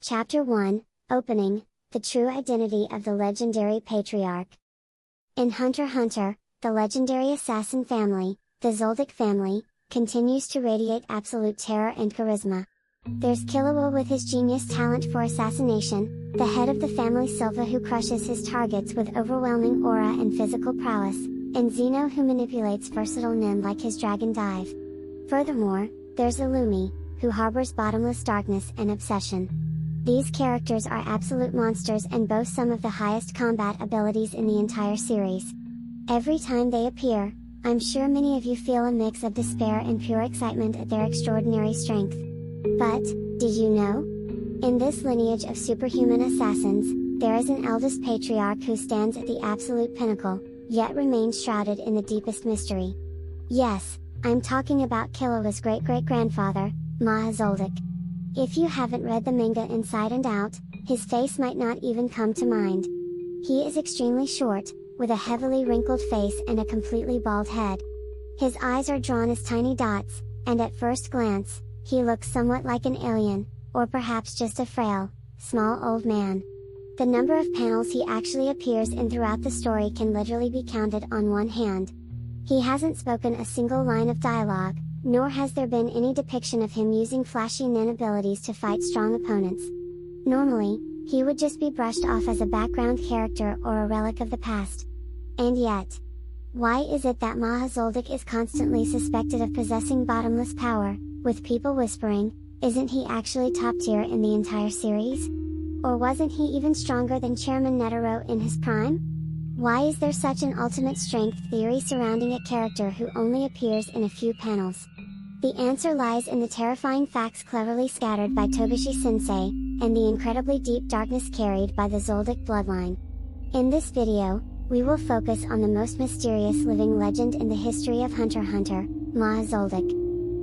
Chapter 1, Opening, The True Identity of the Legendary Patriarch. In Hunter x Hunter, the legendary assassin family, the Zoldyck family, continues to radiate absolute terror and charisma. There's Killua with his genius talent for assassination, the head of the family Silva who crushes his targets with overwhelming aura and physical prowess, and Zeno who manipulates versatile nin like his dragon dive. Furthermore, there's Illumi, who harbors bottomless darkness and obsession. These characters are absolute monsters and boast some of the highest combat abilities in the entire series. Every time they appear, I'm sure many of you feel a mix of despair and pure excitement at their extraordinary strength. But, did you know? In this lineage of superhuman assassins, there is an eldest patriarch who stands at the absolute pinnacle, yet remains shrouded in the deepest mystery. Yes, I'm talking about Killua's great-great-grandfather, Maha Zoldyck. If you haven't read the manga inside and out, his face might not even come to mind. He is extremely short, with a heavily wrinkled face and a completely bald head. His eyes are drawn as tiny dots, and at first glance, he looks somewhat like an alien, or perhaps just a frail, small old man. The number of panels he actually appears in throughout the story can literally be counted on one hand. He hasn't spoken a single line of dialogue, nor has there been any depiction of him using flashy nin abilities to fight strong opponents. Normally, he would just be brushed off as a background character or a relic of the past. And yet, why is it that Maha Zoldyck is constantly suspected of possessing bottomless power, with people whispering, isn't he actually top tier in the entire series? Or wasn't he even stronger than Chairman Netero in his prime? Why is there such an ultimate strength theory surrounding a character who only appears in a few panels? The answer lies in the terrifying facts cleverly scattered by Togashi-sensei, and the incredibly deep darkness carried by the Zoldyck bloodline. In this video, we will focus on the most mysterious living legend in the history of Hunter x Hunter, Maha Zoldyck.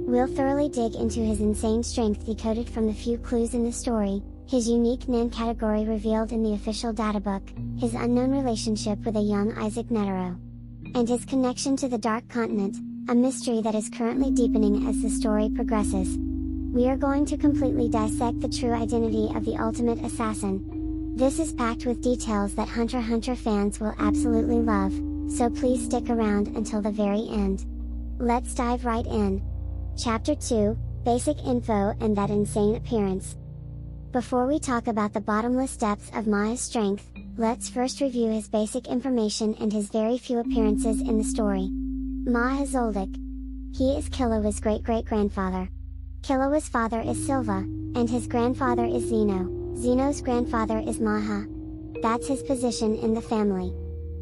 We'll thoroughly dig into his insane strength decoded from the few clues in the story, his unique nin category revealed in the official databook, his unknown relationship with a young Isaac Netero, and his connection to the Dark Continent, a mystery that is currently deepening as the story progresses. We are going to completely dissect the true identity of the ultimate assassin. This is packed with details that Hunter x Hunter fans will absolutely love, so please stick around until the very end. Let's dive right in. Chapter 2, Basic Info and that insane appearance. Before we talk about the bottomless depths of Maha's strength, let's first review his basic information and his very few appearances in the story. Maha Zoldyck. He is Killua's great-great-grandfather. Killua's father is Silva, and his grandfather is Zeno. Zeno's grandfather is Maha. That's his position in the family.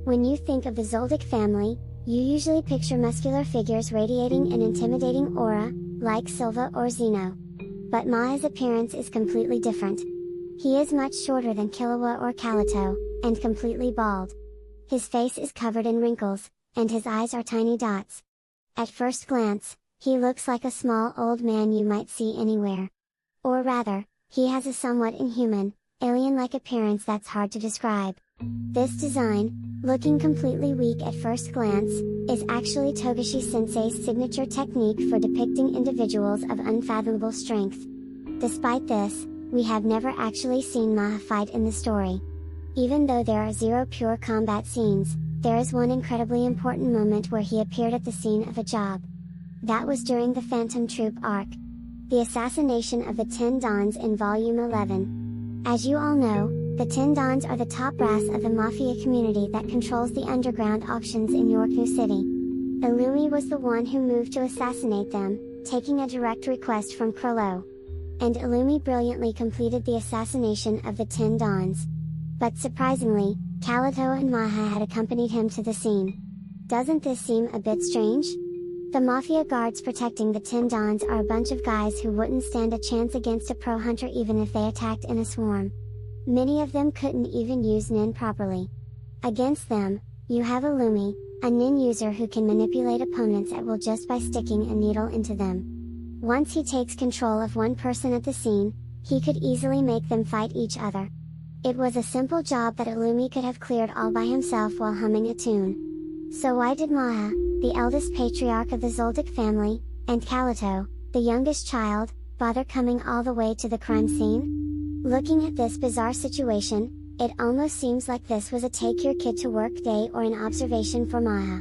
When you think of the Zoldyck family, you usually picture muscular figures radiating an intimidating aura, like Silva or Zeno. But Maha's appearance is completely different. He is much shorter than Killua or Kabuto, and completely bald. His face is covered in wrinkles, and his eyes are tiny dots. At first glance, he looks like a small old man you might see anywhere. Or rather, he has a somewhat inhuman, alien-like appearance that's hard to describe. This design, looking completely weak at first glance, is actually Togashi-sensei's signature technique for depicting individuals of unfathomable strength. Despite this, we have never actually seen Maha fight in the story. Even though there are 0 pure combat scenes, there is one incredibly important moment where he appeared at the scene of a job. That was during the Phantom Troop arc. The assassination of the 10 Dons in Volume 11. As you all know, the 10 Dons are the top brass of the Mafia community that controls the underground auctions in Yorknu City. Illumi was the one who moved to assassinate them, taking a direct request from Krollo. And Illumi brilliantly completed the assassination of the 10 Dons. But surprisingly, Kabuto and Maha had accompanied him to the scene. Doesn't this seem a bit strange? The Mafia guards protecting the 10 Dons are a bunch of guys who wouldn't stand a chance against a pro hunter even if they attacked in a swarm. Many of them couldn't even use nin properly. Against them, you have Illumi, a nin user who can manipulate opponents at will just by sticking a needle into them. Once he takes control of one person at the scene, he could easily make them fight each other. It was a simple job that Illumi could have cleared all by himself while humming a tune. So why did Maha, the eldest patriarch of the Zoldyck family, and Kabuto, the youngest child, bother coming all the way to the crime scene? Looking at this bizarre situation, it almost seems like this was a take your kid to work day or an observation for Maha.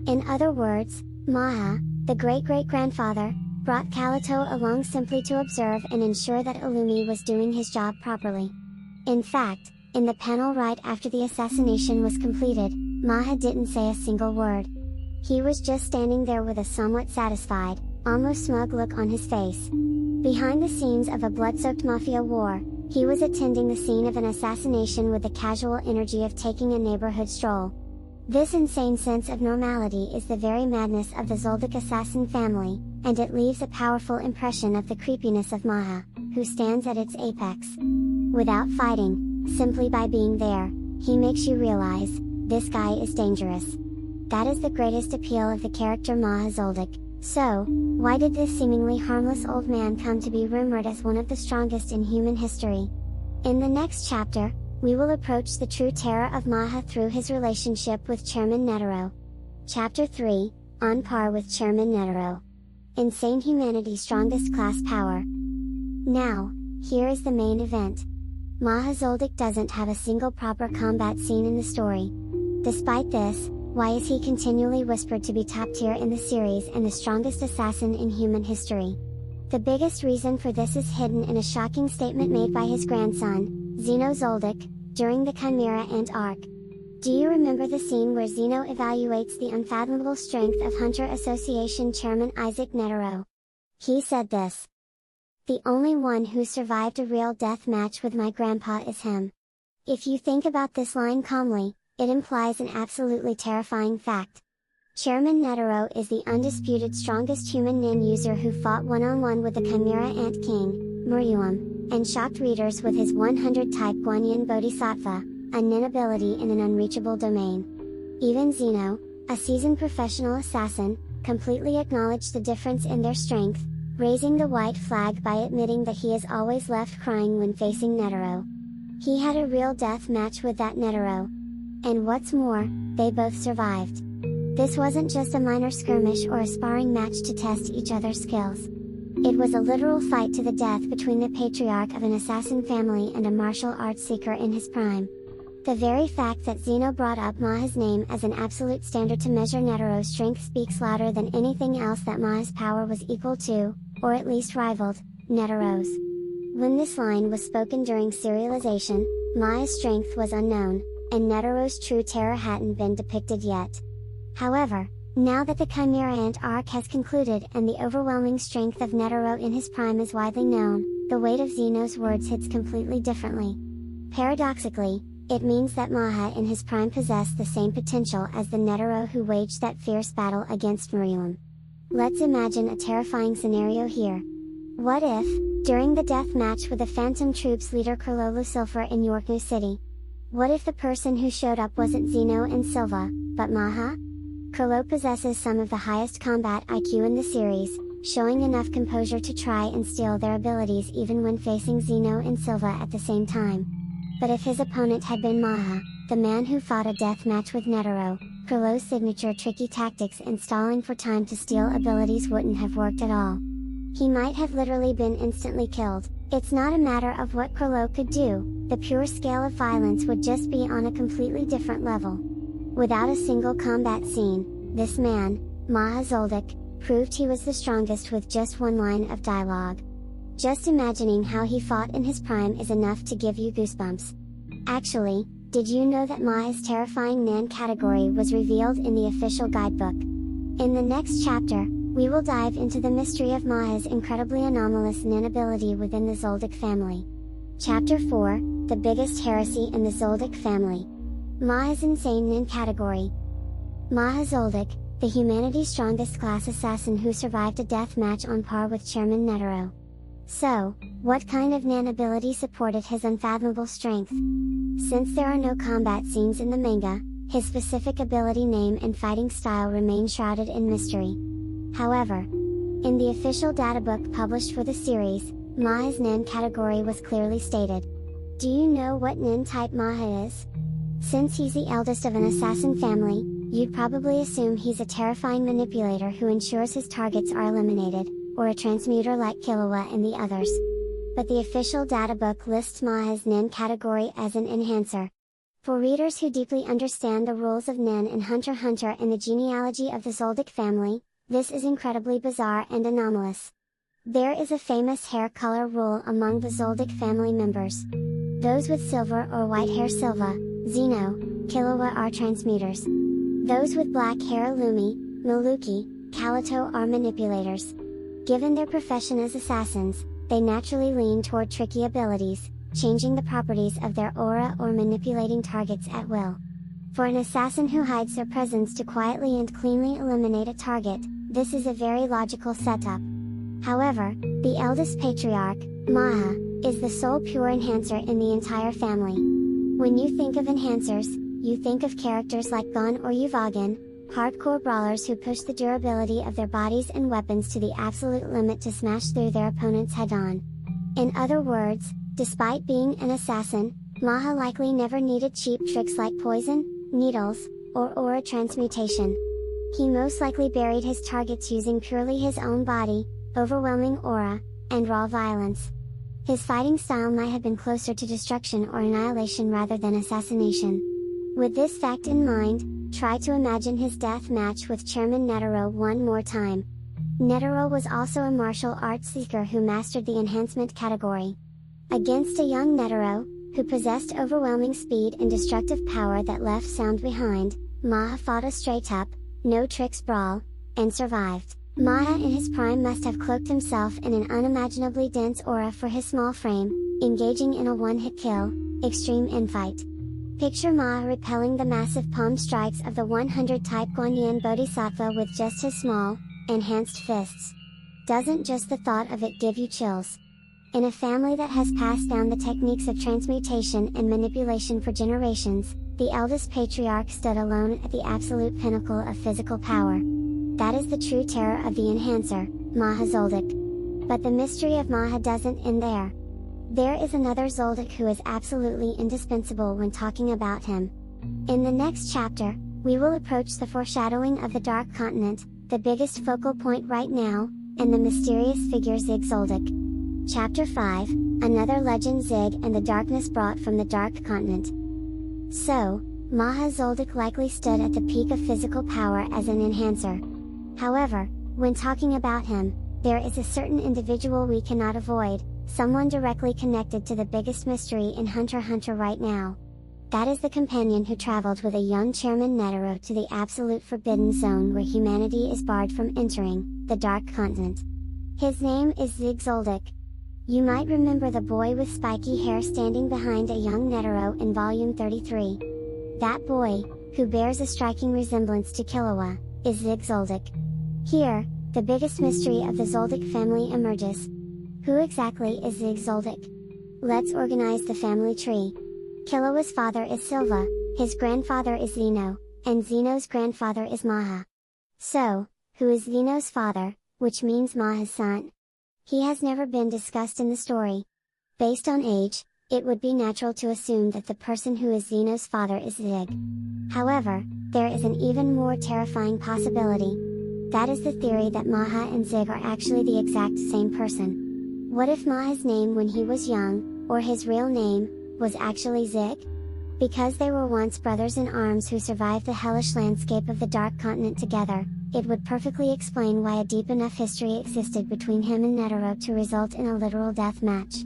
In other words, Maha, the great-great-grandfather, brought Kalito along simply to observe and ensure that Illumi was doing his job properly. In fact, in the panel right after the assassination was completed, Maha didn't say a single word. He was just standing there with a somewhat satisfied, almost smug look on his face. Behind the scenes of a blood-soaked mafia war, he was attending the scene of an assassination with the casual energy of taking a neighborhood stroll. This insane sense of normality is the very madness of the Zoldyck assassin family, and it leaves a powerful impression of the creepiness of Maha, who stands at its apex. Without fighting, simply by being there, he makes you realize, this guy is dangerous. That is the greatest appeal of the character Maha Zoldyck. So, why did this seemingly harmless old man come to be rumored as one of the strongest in human history? In the next chapter, we will approach the true terror of Maha through his relationship with Chairman Netero. Chapter 3, on par with Chairman Netero. Insane humanity's strongest class power. Now, here is the main event. Maha Zoldyck doesn't have a single proper combat scene in the story. Despite this, why is he continually whispered to be top tier in the series and the strongest assassin in human history? The biggest reason for this is hidden in a shocking statement made by his grandson, Zeno Zoldyck, during the Chimera Ant arc. Do you remember the scene where Zeno evaluates the unfathomable strength of Hunter Association Chairman Isaac Netero? He said this: "The only one who survived a real death match with my grandpa is him." If you think about this line calmly, it implies an absolutely terrifying fact. Chairman Netero is the undisputed strongest human nin user who fought one-on-one with the Chimera Ant King, Muryuum, and shocked readers with his 100-type Guanyin Bodhisattva, a nin ability in an unreachable domain. Even Zeno, a seasoned professional assassin, completely acknowledged the difference in their strength, raising the white flag by admitting that he is always left crying when facing Netero. He had a real death match with that Netero. And what's more, they both survived. This wasn't just a minor skirmish or a sparring match to test each other's skills. It was a literal fight to the death between the patriarch of an assassin family and a martial arts seeker in his prime. The very fact that Zeno brought up Maha's name as an absolute standard to measure Netero's strength speaks louder than anything else that Maha's power was equal to, or at least rivaled, Netero's. When this line was spoken during serialization, Maha's strength was unknown, and Netero's true terror hadn't been depicted yet. However, now that the Chimera Ant arc has concluded and the overwhelming strength of Netero in his prime is widely known, the weight of Zeno's words hits completely differently. Paradoxically, it means that Maha in his prime possessed the same potential as the Netero who waged that fierce battle against Muryuum. Let's imagine a terrifying scenario here. What if, during the death match with the Phantom Troops leader Kurlo Lucifer in York New City? What if the person who showed up wasn't Zeno and Silva, but Maha? Kurlo possesses some of the highest combat IQ in the series, showing enough composure to try and steal their abilities even when facing Zeno and Silva at the same time. But if his opponent had been Maha, the man who fought a death match with Netero, Kurlo's signature tricky tactics and stalling for time to steal abilities wouldn't have worked at all. He might have literally been instantly killed. It's not a matter of what Kurlo could do, the pure scale of violence would just be on a completely different level. Without a single combat scene, this man, Maha Zoldyck, proved he was the strongest with just one line of dialogue. Just imagining how he fought in his prime is enough to give you goosebumps. Actually, did you know that Maha's terrifying Nan category was revealed in the official guidebook? In the next chapter, we will dive into the mystery of Maha's incredibly anomalous Nan ability within the Zoldyck family. Chapter 4, The Biggest Heresy in the Zoldyck Family. Maha's insane Nin category. Maha Zoldyck, the humanity's strongest class assassin who survived a death match on par with Chairman Netero. So, what kind of Nin ability supported his unfathomable strength? Since there are no combat scenes in the manga, his specific ability name and fighting style remain shrouded in mystery. However, in the official databook published for the series, Maha's Nin category was clearly stated. Do you know what Nin type Maha is? Since he's the eldest of an assassin family, you'd probably assume he's a terrifying manipulator who ensures his targets are eliminated, or a transmuter like Killua and the others. but the official databook lists Maha's Nin category as an enhancer. For readers who deeply understand the rules of Nin in Hunter x Hunter and the genealogy of the Zoldyck family, this is incredibly bizarre and anomalous. There is a famous hair color rule among the Zoldyck family members. Those with silver or white hair Silva, Xeno, Killua are transmuters. Those with black hair Lumi, Maluki, Kalito are manipulators. Given their profession as assassins, they naturally lean toward tricky abilities, changing the properties of their aura or manipulating targets at will. For an assassin who hides their presence to quietly and cleanly eliminate a target, this is a very logical setup. However, the eldest patriarch, Maha, is the sole pure enhancer in the entire family. When you think of enhancers, you think of characters like Gon or Yuvagan, hardcore brawlers who push the durability of their bodies and weapons to the absolute limit to smash through their opponents head-on. In other words, despite being an assassin, Maha likely never needed cheap tricks like poison, needles, or aura transmutation. He most likely buried his targets using purely his own body, overwhelming aura, and raw violence. His fighting style might have been closer to destruction or annihilation rather than assassination. With this fact in mind, try to imagine his death match with Chairman Netero one more time. Netero was also a martial arts seeker who mastered the enhancement category. Against a young Netero, who possessed overwhelming speed and destructive power that left sound behind, Maha fought a straight-up, no-tricks brawl, and survived. Maha in his prime must have cloaked himself in an unimaginably dense aura for his small frame, engaging in a one-hit kill, extreme infight. Picture Maha repelling the massive palm strikes of the 100-type Guanyin Bodhisattva with just his small, enhanced fists. Doesn't just the thought of it give you chills? In a family that has passed down the techniques of transmutation and manipulation for generations, the eldest patriarch stood alone at the absolute pinnacle of physical power. That is the true terror of the enhancer, Maha Zoldyck. But the mystery of Maha doesn't end there. There is another Zoldyck who is absolutely indispensable when talking about him. In the next chapter, we will approach the foreshadowing of the Dark Continent, the biggest focal point right now, and the mysterious figure Zig Zoldyck. Chapter 5, Another Legend: Zig and the Darkness Brought from the Dark Continent. So, Maha Zoldyck likely stood at the peak of physical power as an enhancer. However, when talking about him, there is a certain individual we cannot avoid, someone directly connected to the biggest mystery in Hunter x Hunter right now. That is the companion who traveled with a young Chairman Netero to the absolute forbidden zone where humanity is barred from entering, the Dark Continent. His name is Zig Zoldyck. You might remember the boy with spiky hair standing behind a young Netero in Volume 33. That boy, who bears a striking resemblance to Killua, is Zig Zoldyck. Here, the biggest mystery of the Zoldyck family emerges. Who exactly is Zig Zoldyck? Let's organize the family tree. Killua's father is Silva, his grandfather is Xeno, and Xeno's grandfather is Maha. So, who is Xeno's father, which means Maha's son? He has never been discussed in the story. Based on age, it would be natural to assume that the person who is Xeno's father is Zig. However, there is an even more terrifying possibility. That is the theory that Maha and Zig are actually the exact same person. What if Maha's name when he was young, or his real name, was actually Zig? Because they were once brothers in arms who survived the hellish landscape of the Dark Continent together, it would perfectly explain why a deep enough history existed between him and Netero to result in a literal death match.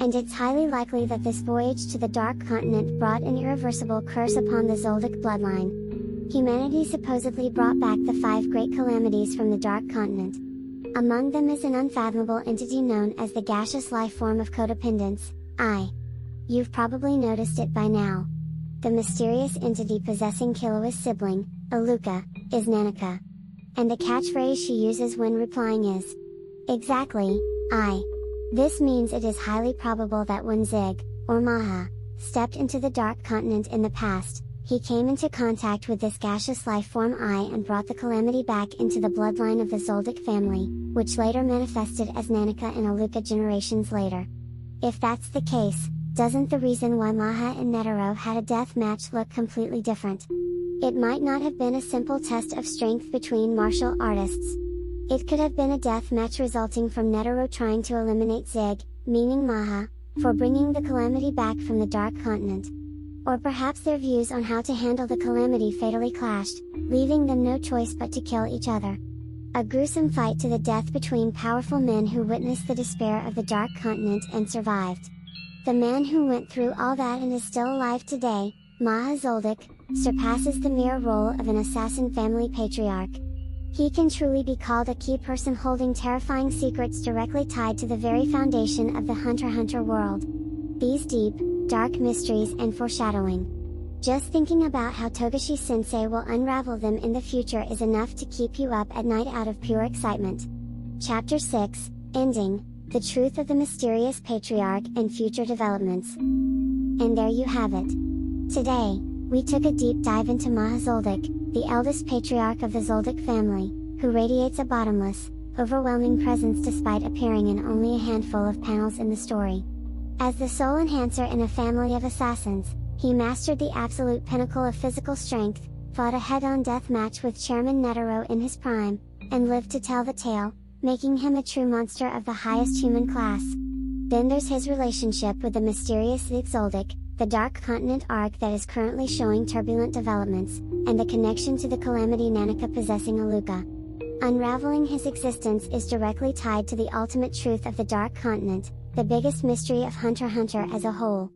And it's highly likely that this voyage to the Dark Continent brought an irreversible curse upon the Zoldyck bloodline. Humanity supposedly brought back the 5 great calamities from the Dark Continent. Among them is an unfathomable entity known as the gaseous life form of codependence, I. You've probably noticed it by now. The mysterious entity possessing Killua's sibling, Iluka, is Nanika. And the catchphrase she uses when replying is, exactly, I. This means it is highly probable that when Zig, or Maha, stepped into the Dark Continent in the past, he came into contact with this gaseous life form I and brought the calamity back into the bloodline of the Zoldyck family, which later manifested as Nanika and Iluka generations later. If that's the case, doesn't the reason why Maha and Netero had a death match look completely different? It might not have been a simple test of strength between martial artists. It could have been a death match resulting from Netero trying to eliminate Zig, meaning Maha, for bringing the calamity back from the Dark Continent. Or perhaps their views on how to handle the calamity fatally clashed, leaving them no choice but to kill each other. A gruesome fight to the death between powerful men who witnessed the despair of the Dark Continent and survived. The man who went through all that and is still alive today, Maha Zoldyck, surpasses the mere role of an assassin family patriarch. He can truly be called a key person holding terrifying secrets directly tied to the very foundation of the Hunter x Hunter world. These deep, dark mysteries and foreshadowing. Just thinking about how Togashi Sensei will unravel them in the future is enough to keep you up at night out of pure excitement. Chapter 6, Ending, the Truth of the Mysterious Patriarch and Future Developments. And there you have it. Today, we took a deep dive into Maha Zoldyck, the eldest patriarch of the Zoldyck family, who radiates a bottomless, overwhelming presence despite appearing in only a handful of panels in the story. As the sole enhancer in a family of assassins, he mastered the absolute pinnacle of physical strength, fought a head-on death match with Chairman Netero in his prime, and lived to tell the tale, making him a true monster of the highest human class. Then there's his relationship with the mysterious Zoldyck, the Dark Continent arc that is currently showing turbulent developments, and the connection to the calamity Nanika possessing Aluka. Unraveling his existence is directly tied to the ultimate truth of the Dark Continent, the biggest mystery of Hunter x Hunter as a whole.